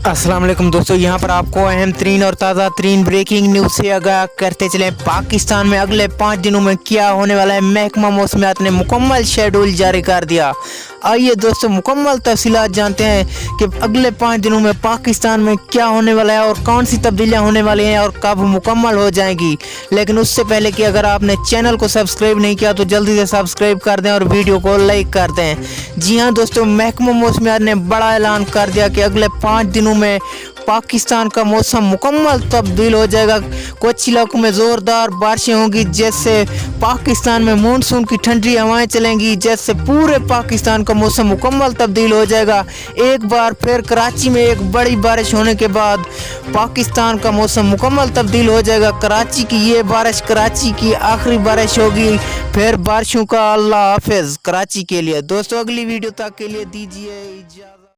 अस्सलाम वालेकुम दोस्तों, यहाँ पर आपको अहम तरीन और ताज़ा तरीन ब्रेकिंग न्यूज़ से आगाह करते चले। पाकिस्तान में अगले 5 दिनों में क्या होने वाला है, महकमा मौसमियात ने मुकम्मल शेड्यूल जारी कर दिया। आइए दोस्तों मुकम्मल तफसीलात जानते हैं कि अगले 5 दिनों में पाकिस्तान में क्या होने वाला है और कौन सी तब्दीलियाँ होने वाली हैं और कब मुकम्मल हो जाएंगी। लेकिन उससे पहले कि अगर आपने चैनल को सब्सक्राइब नहीं किया तो जल्दी से सब्सक्राइब कर दें और वीडियो को लाइक कर दें। जी हाँ दोस्तों, महकमा मौसमियात ने बड़ा ऐलान कर दिया कि अगले 5 दिनों में पाकिस्तान का मौसम मुकम्मल तब्दील हो जाएगा। कुछ इलाकों में ज़ोरदार बारिशें होंगी, जैसे पाकिस्तान में मानसून की ठंडी हवाएं चलेंगी, जैसे पूरे पाकिस्तान का मौसम मुकम्मल तब्दील हो जाएगा। एक बार फिर कराची में एक बड़ी बारिश होने के बाद पाकिस्तान का मौसम मुकम्मल तब्दील हो जाएगा। कराची की ये बारिश कराची की आखिरी बारिश होगी। फिर बारिशों का अल्लाह हाफिज़ कराची के लिए। दोस्तों अगली वीडियो तक के लिए दीजिए इजाज़त।